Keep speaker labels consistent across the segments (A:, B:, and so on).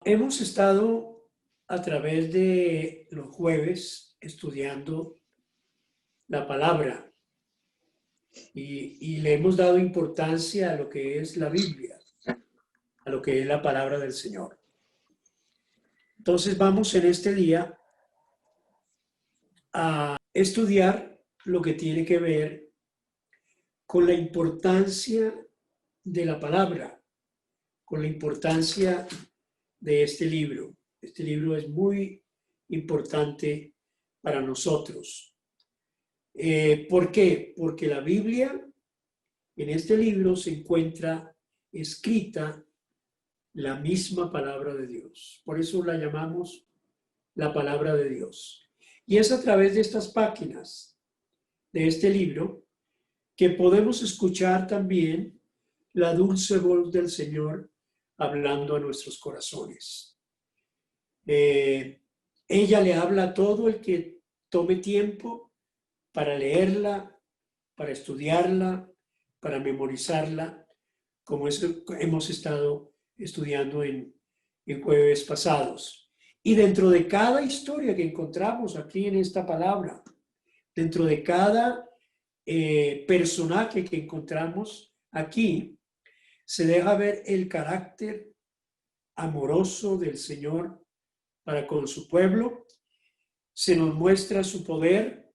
A: Hemos estado a través de los jueves estudiando la palabra y le hemos dado importancia a lo que es la Biblia, a lo que es la palabra del Señor. Entonces vamos en este día a estudiar lo que tiene que ver con la importancia de la palabra, con la importancia de este libro. Este libro es muy importante para nosotros. ¿Por qué? Porque la Biblia, en este libro se encuentra escrita la misma palabra de Dios. Por eso la llamamos la palabra de Dios. Y es a través de estas páginas de este libro que podemos escuchar también la dulce voz del Señor hablando a nuestros corazones. Ella le habla a todo el que tome tiempo para leerla, para estudiarla, para memorizarla, como hemos estado estudiando en jueves pasados. Y dentro de cada historia que encontramos aquí en esta palabra, dentro de cada personaje que encontramos aquí, se deja ver el carácter amoroso del Señor para con su pueblo, se nos muestra su poder,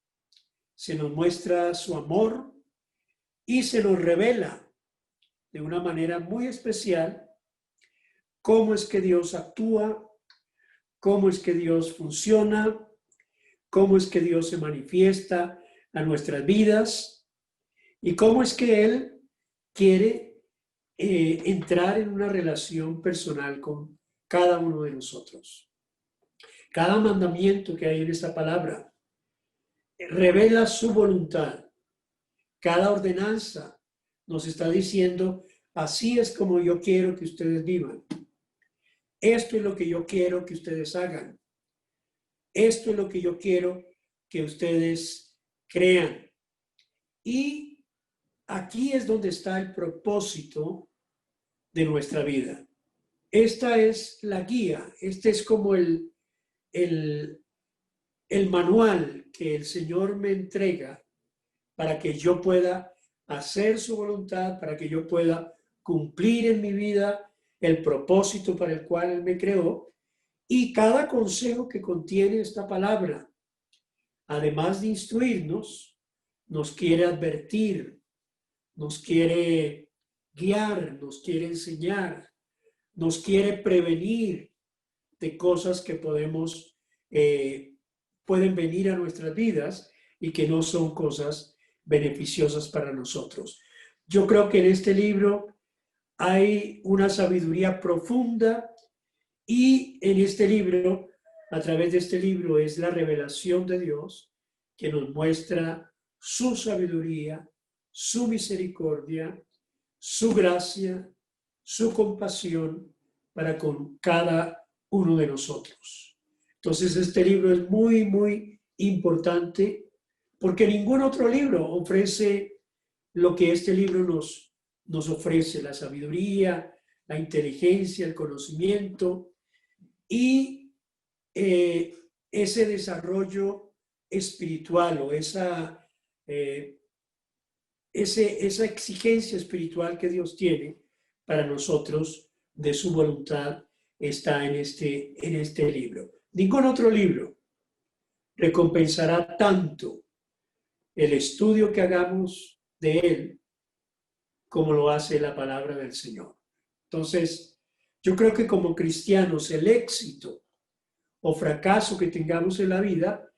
A: se nos muestra su amor y se nos revela de una manera muy especial cómo es que Dios actúa, cómo es que Dios funciona, cómo es que Dios se manifiesta a nuestras vidas y cómo es que Él quiere entrar en una relación personal con cada uno de nosotros. Cada mandamiento que hay en esta palabra revela su voluntad. Cada ordenanza nos está diciendo, así es como yo quiero que ustedes vivan. Esto es lo que yo quiero que ustedes hagan. Esto es lo que yo quiero que ustedes crean. Y aquí es donde está el propósito de nuestra vida. Esta es la guía, este es como el manual que el Señor me entrega para que yo pueda hacer su voluntad, para que yo pueda cumplir en mi vida el propósito para el cual Él me creó. Y cada consejo que contiene esta palabra, además de instruirnos, nos quiere advertir, nos quiere guiar, nos quiere enseñar, nos quiere prevenir de cosas que pueden venir a nuestras vidas y que no son cosas beneficiosas para nosotros. Yo creo que en este libro hay una sabiduría profunda y en este libro, a través de este libro, es la revelación de Dios que nos muestra su sabiduría, su misericordia, su gracia, su compasión para con cada uno de nosotros. Entonces, este libro es muy, muy importante porque ningún otro libro ofrece lo que este libro nos ofrece, la sabiduría, la inteligencia, el conocimiento y ese desarrollo espiritual o esa exigencia espiritual que Dios tiene para nosotros de su voluntad está en este libro. Ningún otro libro recompensará tanto el estudio que hagamos de él como lo hace la palabra del Señor. Entonces, yo creo que como cristianos el éxito o fracaso que tengamos en la vida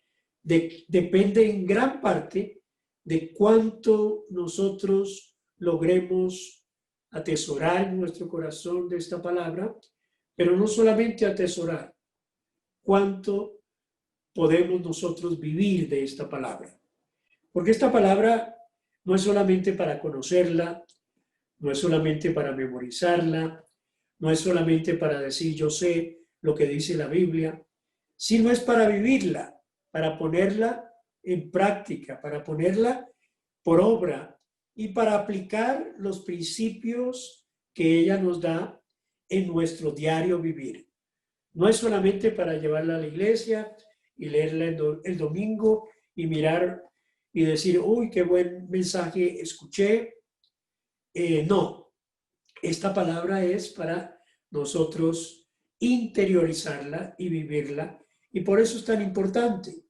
A: depende en gran parte de cuánto nosotros logremos atesorar en nuestro corazón de esta palabra, pero no solamente atesorar, cuánto podemos nosotros vivir de esta palabra. Porque esta palabra no es solamente para conocerla, no es solamente para memorizarla, no es solamente para decir yo sé lo que dice la Biblia, sino es para vivirla, para ponerla en práctica, para ponerla por obra y para aplicar los principios que ella nos da en nuestro diario vivir. No es solamente para llevarla a la iglesia y leerla el domingo y mirar y decir, uy, qué buen mensaje escuché. No, esta palabra es para nosotros interiorizarla y vivirla, y por eso es tan importante.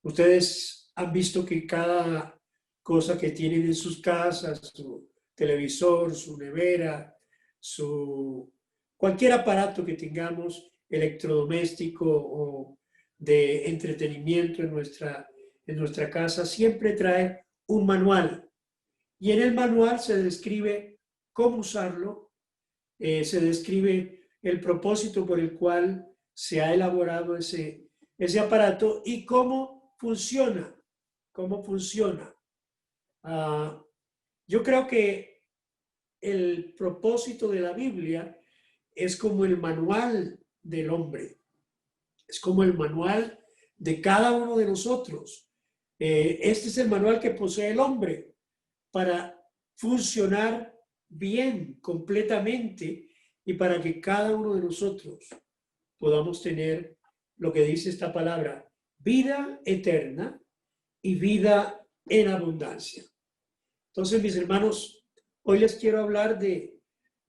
A: Ustedes han visto que cada cosa que tienen en sus casas, su televisor, su nevera, cualquier aparato que tengamos electrodoméstico o de entretenimiento en nuestra casa, siempre trae un manual. Y en el manual se describe cómo usarlo, se describe el propósito por el cual se ha elaborado ese aparato y cómo funciona, cómo funciona. Yo creo que el propósito de la Biblia es como el manual del hombre, es como el manual de cada uno de nosotros. Este es el manual que posee el hombre para funcionar bien, completamente, y para que cada uno de nosotros podamos tener lo que dice esta palabra, vida eterna y vida en abundancia. Entonces, mis hermanos, hoy les quiero hablar de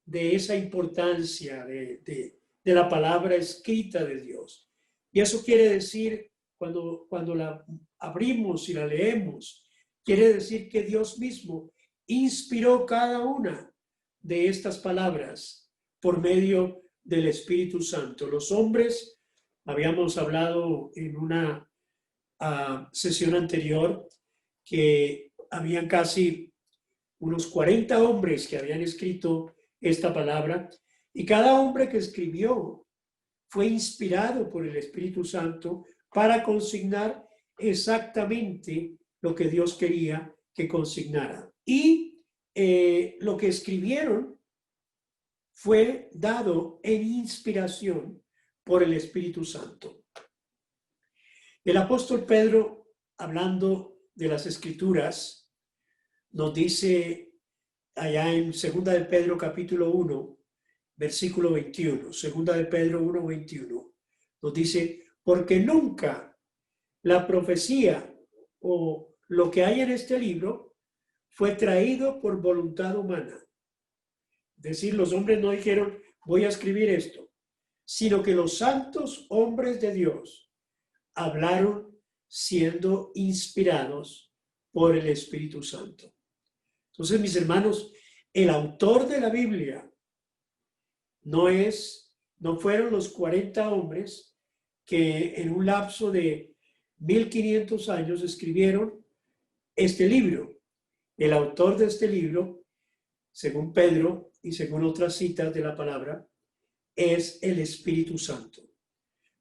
A: esa importancia de la palabra escrita de Dios. Y eso quiere decir, cuando la abrimos y la leemos, quiere decir que Dios mismo inspiró cada una de estas palabras por medio del Espíritu Santo. Los hombres, habíamos hablado en una sesión anterior, que habían casi unos 40 hombres que habían escrito esta palabra, y cada hombre que escribió fue inspirado por el Espíritu Santo para consignar exactamente lo que Dios quería que consignara. Y lo que escribieron fue dado en inspiración por el Espíritu Santo. El apóstol Pedro, hablando de las Escrituras, nos dice allá en 2 de Pedro capítulo 1, versículo 21, 2 de Pedro 1, 21, nos dice, porque nunca la profecía o lo que hay en este libro fue traído por voluntad humana. Es decir, los hombres no dijeron, voy a escribir esto, sino que los santos hombres de Dios hablaron siendo inspirados por el Espíritu Santo. Entonces, mis hermanos, el autor de la Biblia no fueron los 40 hombres que en un lapso de 1500 años escribieron este libro. El autor de este libro, según Pedro y según otras citas de la palabra, es el Espíritu Santo.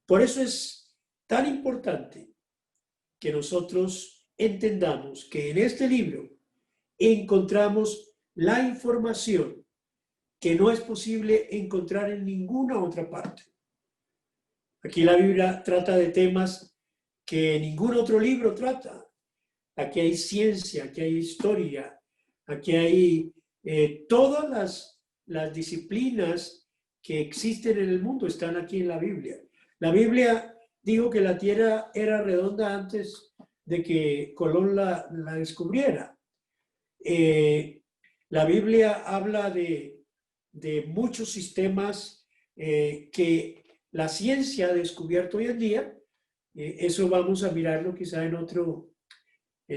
A: Por eso es tan importante que nosotros entendamos que en este libro encontramos la información que no es posible encontrar en ninguna otra parte. Aquí la Biblia trata de temas que ningún otro libro trata. Aquí hay ciencia, aquí hay historia, aquí hay todas las disciplinas que existen en el mundo están aquí en la Biblia. La Biblia dijo que la Tierra era redonda antes de que Colón la descubriera. La Biblia habla de muchos sistemas que la ciencia ha descubierto hoy en día. Eso vamos a mirarlo quizá en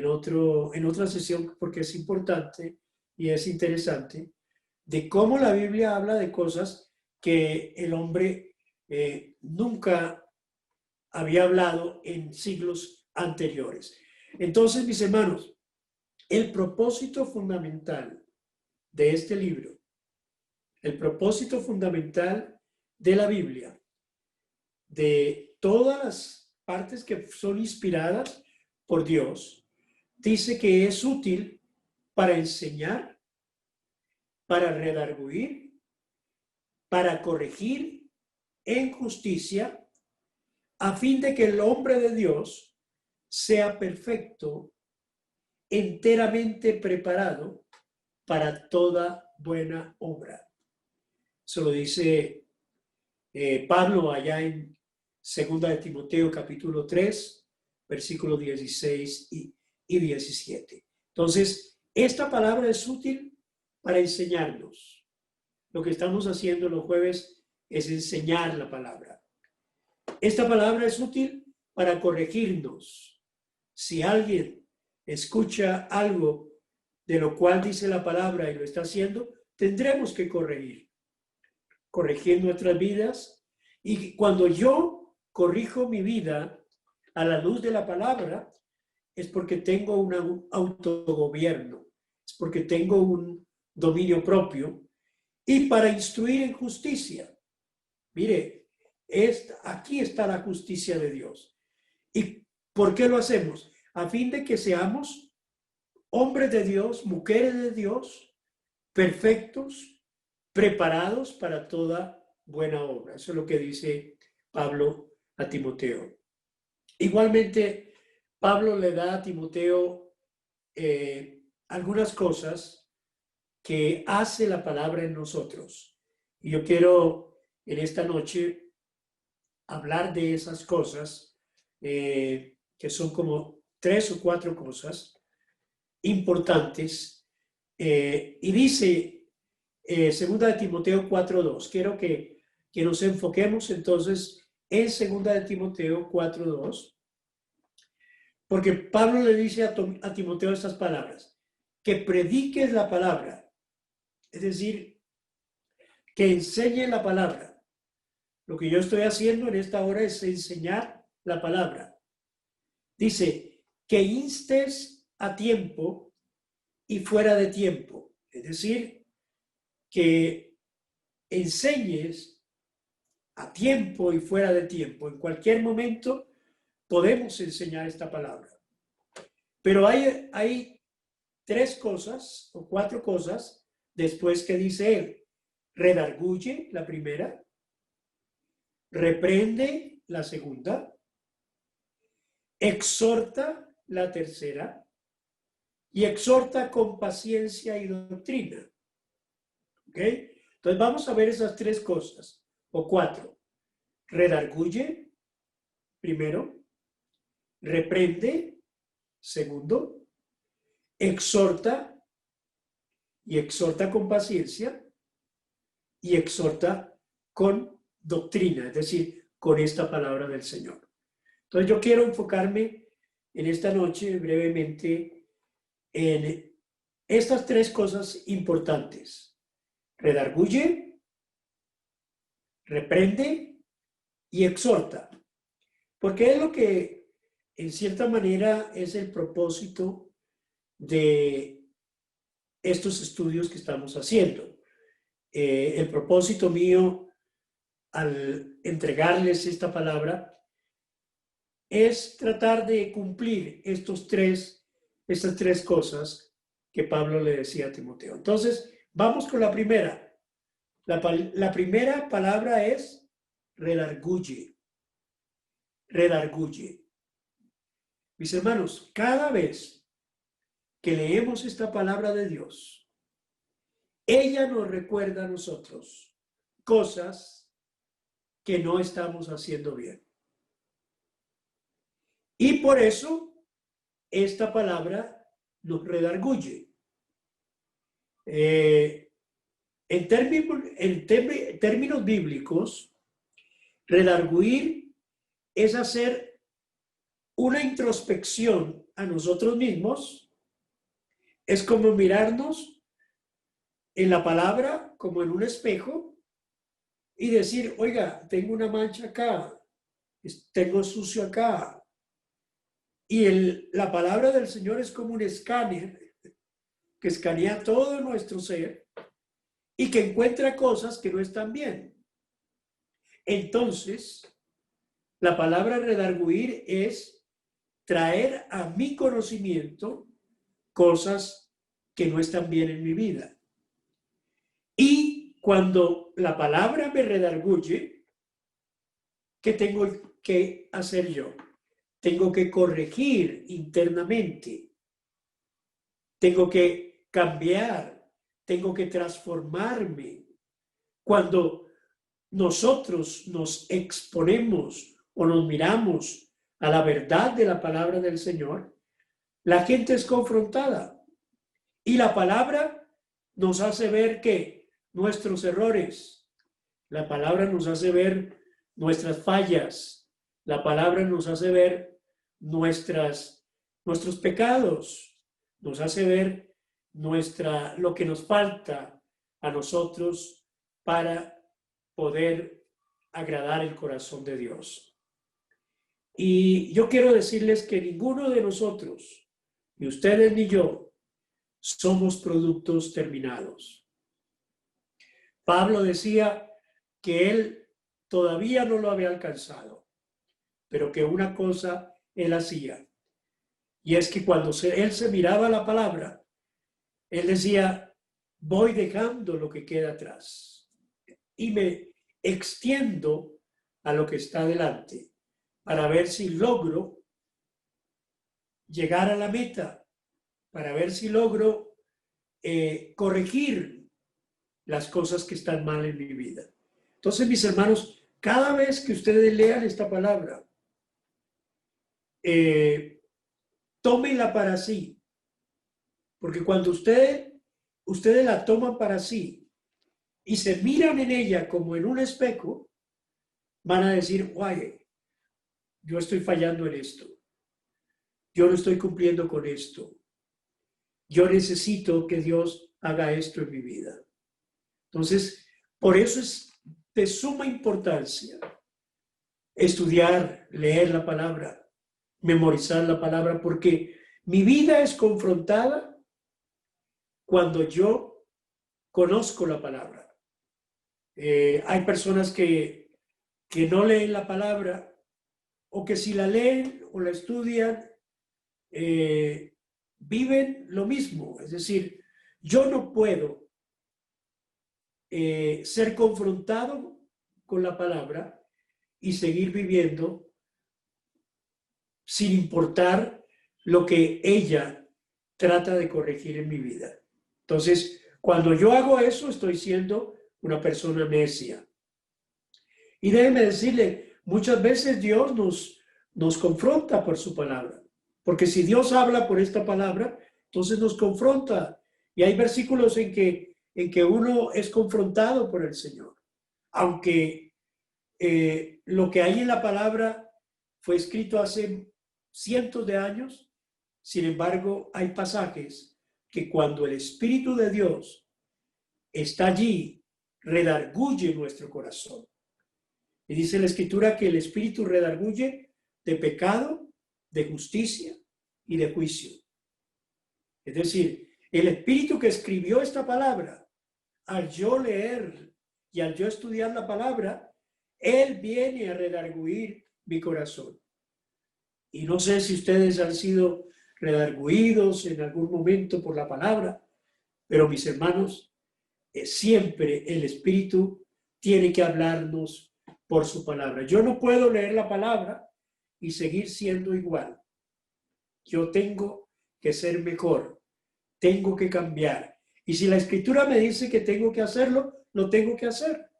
A: otra sesión, porque es importante y es interesante, de cómo la Biblia habla de cosas que el hombre nunca había hablado en siglos anteriores. Entonces, mis hermanos, el propósito fundamental de este libro, el propósito fundamental de la Biblia, de todas las partes que son inspiradas por Dios, dice que es útil para enseñar, para redarguir, para corregir en justicia, a fin de que el hombre de Dios sea perfecto, enteramente preparado para toda buena obra. Eso lo dice Pablo allá en 2 de Timoteo capítulo 3, versículos 16 y 17. Entonces, esta palabra es útil para enseñarnos. Lo que estamos haciendo los jueves es enseñar la palabra. Esta palabra es útil para corregirnos. Si alguien escucha algo de lo cual dice la palabra y lo está haciendo, tendremos que corregir nuestras vidas. Y cuando yo corrijo mi vida a la luz de la palabra, es porque tengo un autogobierno, es porque tengo un dominio propio y para instruir en justicia. Mire, aquí está la justicia de Dios. ¿Y por qué lo hacemos? A fin de que seamos hombres de Dios, mujeres de Dios, perfectos, preparados para toda buena obra. Eso es lo que dice Pablo a Timoteo. Igualmente, Pablo le da a Timoteo algunas cosas que hace la palabra en nosotros. Y yo quiero en esta noche hablar de esas cosas, que son como 3 o 4 cosas importantes. Y dice 2 de Timoteo 4:2. Quiero que nos enfoquemos entonces en 2 de Timoteo 4:2. Porque Pablo le dice a Timoteo estas palabras, que prediques la palabra, es decir, que enseñe la palabra. Lo que yo estoy haciendo en esta hora es enseñar la palabra. Dice, que instes a tiempo y fuera de tiempo, es decir, que enseñes a tiempo y fuera de tiempo. En cualquier momento podemos enseñar esta palabra. Pero hay 3 cosas o 4 cosas después que dice él. Redarguye, la primera. Reprende, la segunda. Exhorta, la tercera. Y exhorta con paciencia y doctrina. ¿Ok? Entonces vamos a ver esas 3 cosas o 4. Redarguye, primero. Reprende, segundo. Exhorta, y exhorta con paciencia, y exhorta con doctrina, es decir, con esta palabra del Señor. Entonces yo quiero enfocarme en esta noche brevemente en estas 3 cosas importantes. Redarguye, reprende y exhorta. Porque es lo que en cierta manera es el propósito de estos estudios que estamos haciendo. El propósito mío al entregarles esta palabra es tratar de cumplir estas tres cosas que Pablo le decía a Timoteo. Entonces, vamos con la primera. La primera palabra es redarguye. Redarguye. Mis hermanos, cada vez que leemos esta palabra de Dios, ella nos recuerda a nosotros cosas que no estamos haciendo bien. Y por eso esta palabra nos redarguye. En términos bíblicos, redarguir es hacer una introspección a nosotros mismos. Es como mirarnos en la palabra como en un espejo y decir, oiga, tengo una mancha acá, tengo sucio acá. Y la palabra del Señor es como un escáner que escanea todo nuestro ser y que encuentra cosas que no están bien. Entonces, la palabra redarguir es traer a mi conocimiento cosas que no están bien en mi vida. Y cuando la palabra me redarguye, ¿qué tengo que hacer yo? Tengo que corregir internamente. Tengo que cambiar. Tengo que transformarme. Cuando nosotros nos exponemos o nos miramos a la verdad de la palabra del Señor, la gente es confrontada. Y la palabra nos hace ver que nuestros errores, la palabra nos hace ver nuestras fallas, la palabra nos hace ver nuestros pecados, nos hace ver lo que nos falta a nosotros para poder agradar el corazón de Dios. Y yo quiero decirles que ninguno de nosotros, ni ustedes ni yo, somos productos terminados. Pablo decía que él todavía no lo había alcanzado, pero que una cosa él hacía, y es que cuando él se miraba la palabra, él decía, voy dejando lo que queda atrás y me extiendo a lo que está delante para ver si logro llegar a la meta, para ver si logro corregir las cosas que están mal en mi vida. Entonces, mis hermanos, cada vez que ustedes lean esta palabra, tómenla para sí, porque cuando ustedes la toman para sí y se miran en ella como en un espejo, van a decir, guay, yo estoy fallando en esto, yo no estoy cumpliendo con esto, yo necesito que Dios haga esto en mi vida. Entonces, por eso es de suma importancia estudiar, leer la palabra, memorizar la palabra, porque mi vida es confrontada cuando yo conozco la palabra. Hay personas que no leen la palabra o que si la leen o la estudian, viven lo mismo. Es decir, yo no puedo ser confrontado con la palabra y seguir viviendo sin importar lo que ella trata de corregir en mi vida. Entonces, cuando yo hago eso, estoy siendo una persona necia. Y déjeme decirle, muchas veces Dios nos confronta por su palabra. Porque si Dios habla por esta palabra, entonces nos confronta. Y hay versículos en que uno es confrontado por el Señor. Aunque lo que hay en la palabra fue escrito hace cientos de años, sin embargo, hay pasajes que cuando el Espíritu de Dios está allí, redarguye nuestro corazón. Y dice la Escritura que el Espíritu redarguye de pecado, de justicia y de juicio. Es decir, el Espíritu que escribió esta palabra, al yo leer y al yo estudiar la palabra, Él viene a redarguir mi corazón. Y no sé si ustedes han sido redarguidos en algún momento por la palabra, pero mis hermanos, siempre el Espíritu tiene que hablarnos por su palabra. Yo no puedo leer la palabra y seguir siendo igual. Yo tengo que ser mejor, tengo que cambiar. Y si la Escritura me dice que tengo que hacerlo, lo tengo que hacer.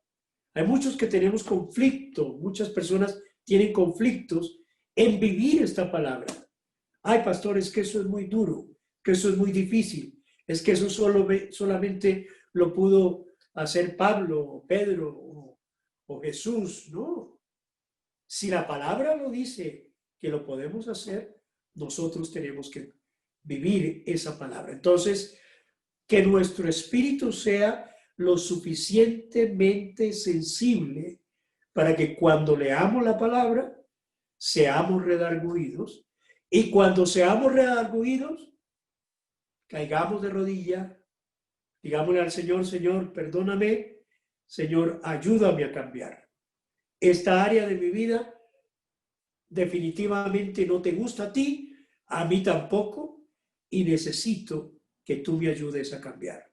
A: Hay muchos que tenemos conflicto, muchas personas tienen conflictos en vivir esta palabra. Ay, pastor, es que eso es muy duro, que eso es muy difícil, es que eso solamente lo pudo hacer Pablo, o Pedro, o Jesús. No. Si la palabra lo dice que lo podemos hacer, nosotros tenemos que vivir esa palabra. Entonces, que nuestro espíritu sea lo suficientemente sensible para que cuando leamos la palabra, seamos redarguidos, y cuando seamos redarguidos, caigamos de rodilla, digámosle al Señor, Señor, perdóname, Señor, ayúdame a cambiar. Esta área de mi vida definitivamente no te gusta a mí tampoco, y necesito que tú me ayudes a cambiar.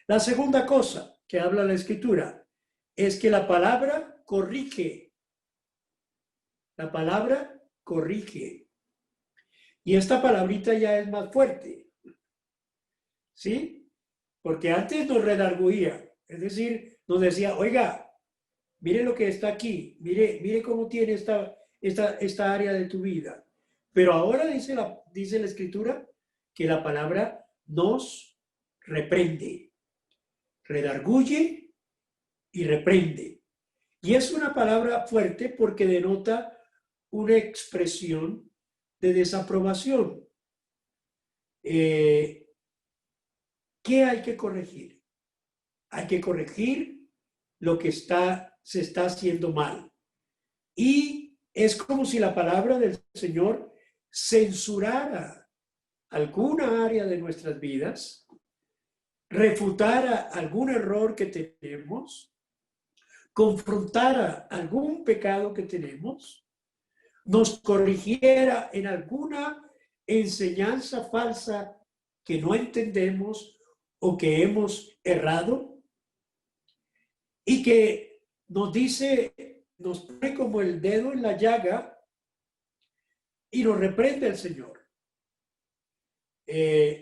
A: La segunda cosa que habla la Escritura es que la palabra corrige. La palabra corrige. Y esta palabrita ya es más fuerte. ¿Sí? Porque antes nos redarguía. Es decir, nos decía, oiga, mire lo que está aquí, mire cómo tiene esta área de tu vida. Pero ahora dice la Escritura que la palabra nos reprende, redarguye y reprende. Y es una palabra fuerte porque denota una expresión de desaprobación. ¿Qué hay que corregir? Hay que corregir lo que se está haciendo mal. Y es como si la palabra del Señor censurara alguna área de nuestras vidas, refutara algún error que tenemos, confrontara algún pecado que tenemos, nos corrigiera en alguna enseñanza falsa que no entendemos o que hemos errado, y que nos dice, nos pone como el dedo en la llaga y nos reprende el Señor.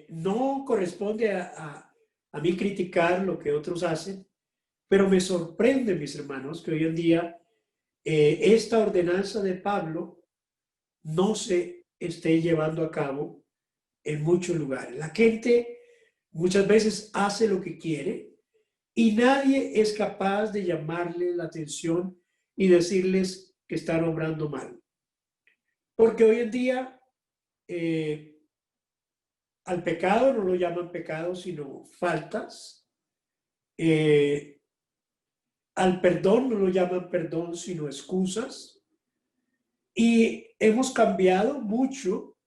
A: No corresponde a mí criticar lo que otros hacen, pero me sorprende, mis hermanos, que hoy en día esta ordenanza de Pablo no se esté llevando a cabo en muchos lugares. La gente muchas veces hace lo que quiere y nadie es capaz de llamarle la atención y decirles que están obrando mal. Porque hoy en día al pecado no lo llaman pecado, sino faltas. Al perdón no lo llaman perdón, sino excusas. Y hemos cambiado mucho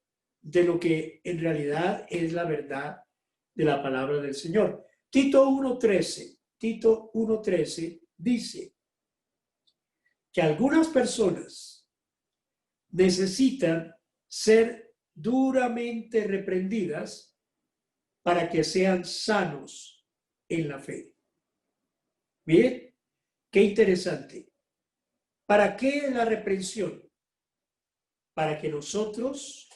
A: de lo que en realidad es la verdad de la palabra del Señor. Tito 1:13 dice que algunas personas necesitan ser duramente reprendidas para que sean sanos en la fe. Miren, qué interesante. ¿Para qué la reprensión? Para que nosotros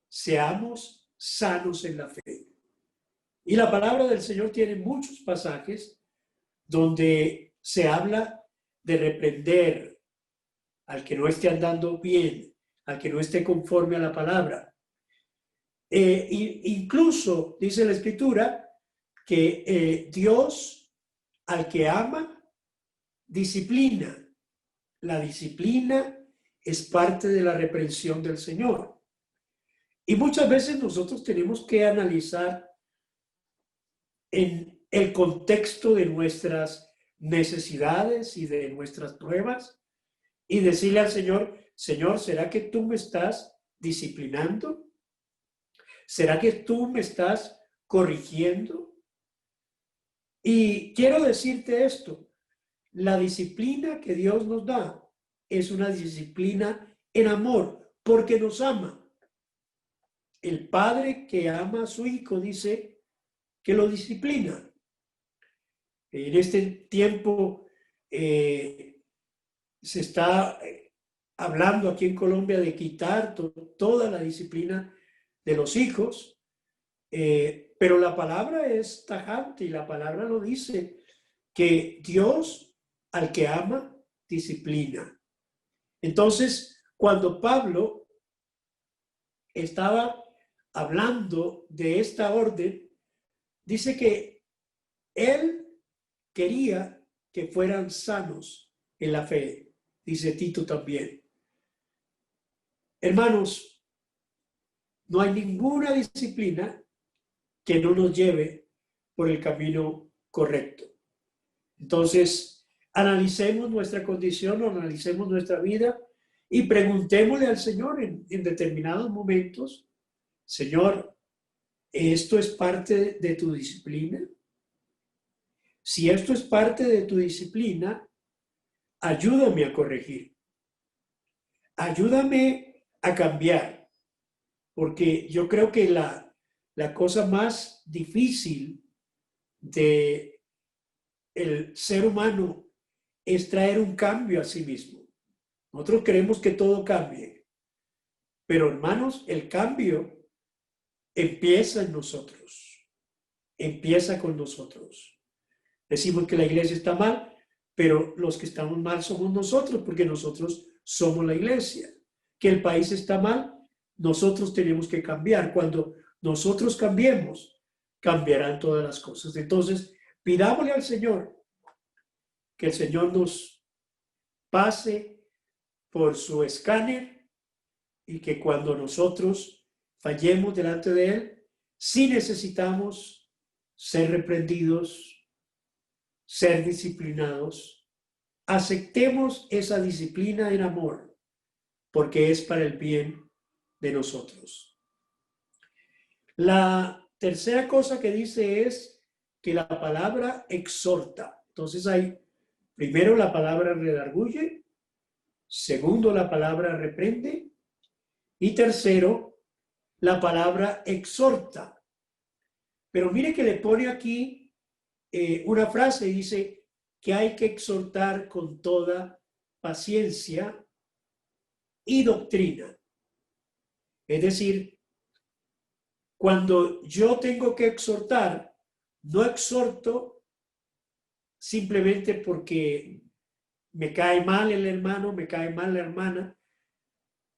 A: seamos sanos en la fe. Y la palabra del Señor tiene muchos pasajes donde se habla de reprender al que no esté andando bien, al que no esté conforme a la palabra. Incluso dice la Escritura que Dios al que ama disciplina. La disciplina es parte de la reprensión del Señor. Y muchas veces nosotros tenemos que analizar en el contexto de nuestras necesidades y de nuestras pruebas y decirle al Señor, Señor, ¿será que tú me estás disciplinando? ¿Será que tú me estás corrigiendo? Y quiero decirte esto, la disciplina que Dios nos da es una disciplina en amor, porque nos ama. El padre que ama a su hijo dice que lo disciplina. En este tiempo se está hablando aquí en Colombia de quitar toda la disciplina de los hijos, pero la palabra es tajante y la palabra lo dice, que Dios al que ama disciplina. Entonces, cuando Pablo estaba hablando de esta orden, dice que él quería que fueran sanos en la fe, dice Tito también. Hermanos, no hay ninguna disciplina que no nos lleve por el camino correcto. Entonces, analicemos nuestra condición, analicemos nuestra vida y preguntémosle al Señor en determinados momentos, Señor, ¿esto es parte de tu disciplina? Si esto es parte de tu disciplina, ayúdame a corregir. Ayúdame a cambiar. Porque yo creo que la cosa más difícil de el ser humano es traer un cambio a sí mismo. Nosotros queremos que todo cambie. Pero hermanos, el cambio empieza en nosotros. Empieza con nosotros. Decimos que la iglesia está mal. pero los que estamos mal somos nosotros, porque nosotros somos la iglesia. Que el país está mal, nosotros tenemos que cambiar. Cuando nosotros cambiemos, cambiarán todas las cosas. Entonces, pidámosle al Señor que el Señor nos pase por su escáner y que cuando nosotros fallemos delante de Él, sí necesitamos ser reprendidos, ser disciplinados. Aceptemos esa disciplina en amor, porque es para el bien de nosotros. La tercera cosa que dice es que la palabra exhorta. Entonces hay primero la palabra redarguye, segundo la palabra reprende y tercero la palabra exhorta. Pero mire que le pone aquí una frase, dice que hay que exhortar con toda paciencia y doctrina. Es decir, cuando yo tengo que exhortar, no exhorto simplemente porque me cae mal el hermano, me cae mal la hermana,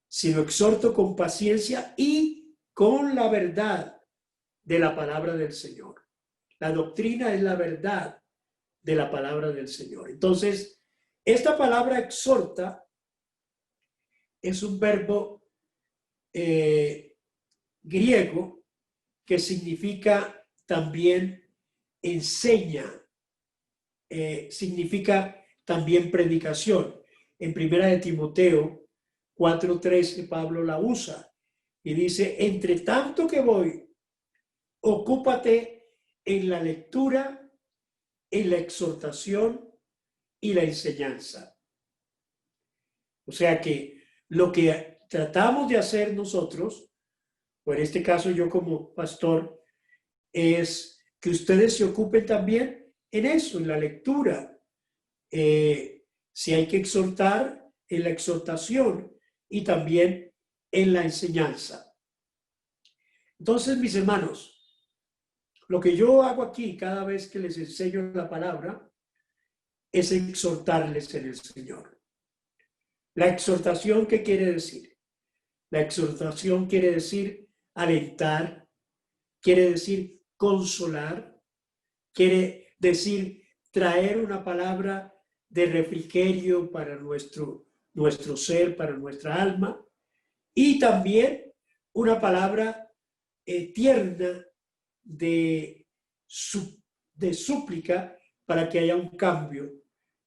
A: sino exhorto con paciencia y con la verdad de la palabra del Señor. La doctrina es la verdad de la palabra del Señor. Entonces, esta palabra exhorta es un verbo griego que significa también enseña, significa también predicación. En primera de Timoteo 4:13 Pablo la usa y dice, entre tanto que voy, ocúpate en la lectura, en la exhortación y la enseñanza. O sea que lo que tratamos de hacer nosotros, o en este caso yo como pastor, es que ustedes se ocupen también en eso, en la lectura. Si hay que exhortar, en la exhortación y también en la enseñanza. Entonces, mis hermanos, lo que yo hago aquí cada vez que les enseño la palabra es exhortarles en el Señor. La exhortación, ¿qué quiere decir? La exhortación quiere decir alentar, quiere decir consolar, quiere decir traer una palabra de refrigerio para nuestro ser, para nuestra alma, y también una palabra tierna de súplica para que haya un cambio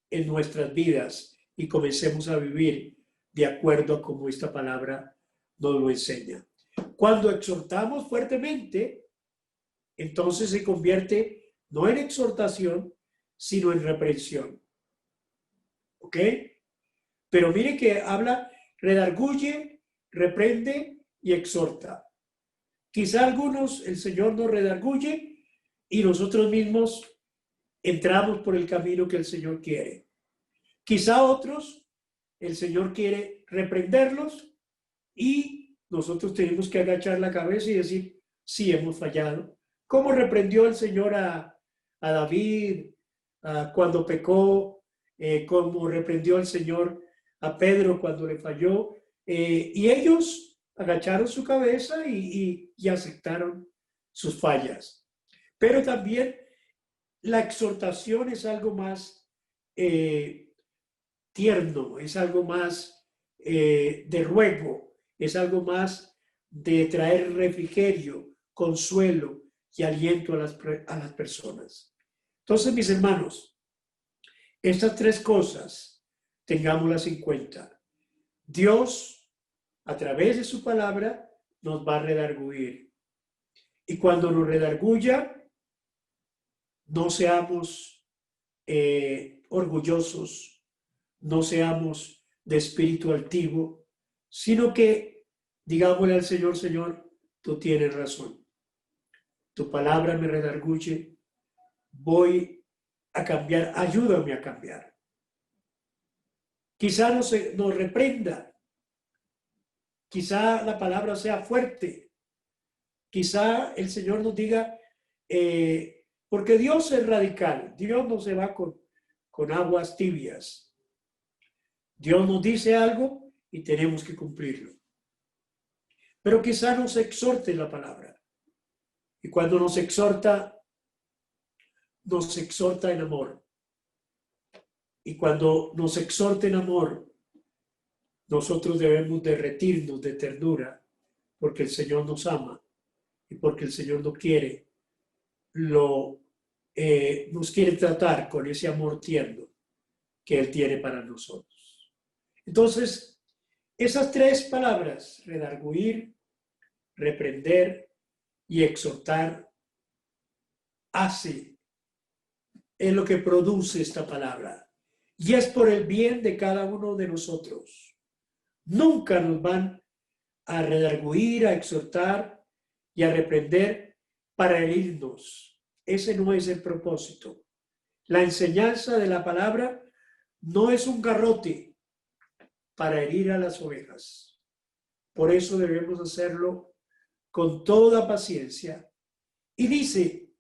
A: en nuestras vidas y comencemos a vivir de acuerdo a como esta palabra nos lo enseña. Cuando exhortamos fuertemente, entonces se convierte no en exhortación, sino en reprensión. ¿Ok? Pero mire que habla, redarguye, reprende y exhorta. Quizá algunos el Señor nos redarguye y nosotros mismos entramos por el camino que el Señor quiere. Quizá otros el Señor quiere reprenderlos y nosotros tenemos que agachar la cabeza y decir, sí, hemos fallado. ¿Cómo reprendió el Señor a David cuando pecó? ¿Cómo reprendió el Señor a Pedro cuando le falló? Y ellos agacharon su cabeza y aceptaron sus fallas. Pero también la exhortación es algo más tierno, es algo más de ruego, es algo más de traer refrigerio, consuelo y aliento a las personas. Entonces, mis hermanos, estas tres cosas, tengámoslas en cuenta. Dios, a través de su palabra, nos va a redarguir. Y cuando nos redarguya, no seamos orgullosos, no seamos de espíritu altivo, sino que digámosle al Señor, Señor, tú tienes razón. Tu palabra me redarguye, voy a cambiar, ayúdame a cambiar. Quizá nos reprenda, quizá la palabra sea fuerte, quizá el Señor nos diga, porque Dios es radical, Dios no se va con aguas tibias. Dios nos dice algo y tenemos que cumplirlo. Pero quizá nos exhorte la palabra. Y cuando nos exhorta en amor. Y cuando nos exhorta en amor, nosotros debemos derretirnos de ternura, porque el Señor nos ama y porque el Señor nos quiere tratar con ese amor tierno que Él tiene para nosotros. Entonces, esas tres palabras, redarguir, reprender y exhortar, es lo que produce esta palabra. Y es por el bien de cada uno de nosotros. Nunca nos van a redarguir, a exhortar y a reprender para herirnos. Ese no es el propósito. La enseñanza de la palabra no es un garrote para herir a las ovejas. Por eso debemos hacerlo con toda paciencia. Y dice,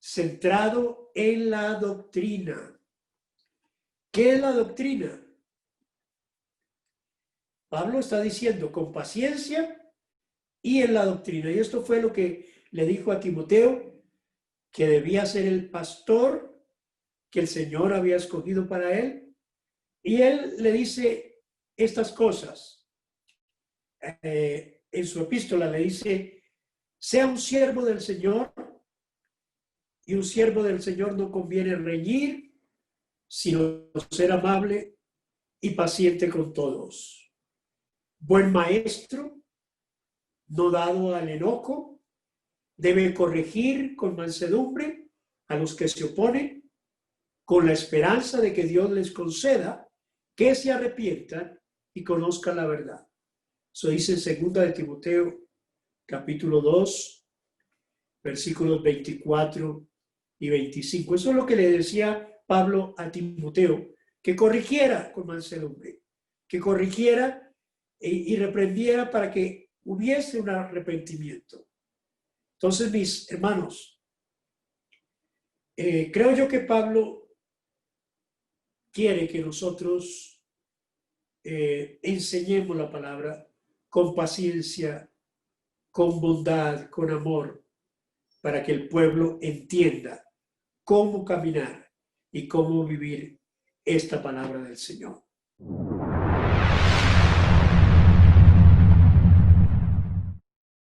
A: centrado en la doctrina. ¿Qué es la doctrina? Pablo está diciendo con paciencia y en la doctrina. Y esto fue lo que le dijo a Timoteo, que debía ser el pastor que el Señor había escogido para él. Y él le dice estas cosas. En su epístola le dice, sea un siervo del Señor, y un siervo del Señor no conviene reñir, sino ser amable y paciente con todos. Buen maestro, no dado al enojo, debe corregir con mansedumbre a los que se oponen, con la esperanza de que Dios les conceda que se arrepientan y conozcan la verdad. Eso dice en 2 de Timoteo, capítulo 2, versículos 24 y 25. Eso es lo que le decía Pablo a Timoteo, que corrigiera con mansedumbre, que corrigiera y reprendiera para que hubiese un arrepentimiento. Entonces, mis hermanos, creo yo que Pablo quiere que nosotros enseñemos la palabra con paciencia, con bondad, con amor, para que el pueblo entienda cómo caminar y cómo vivir esta palabra del Señor.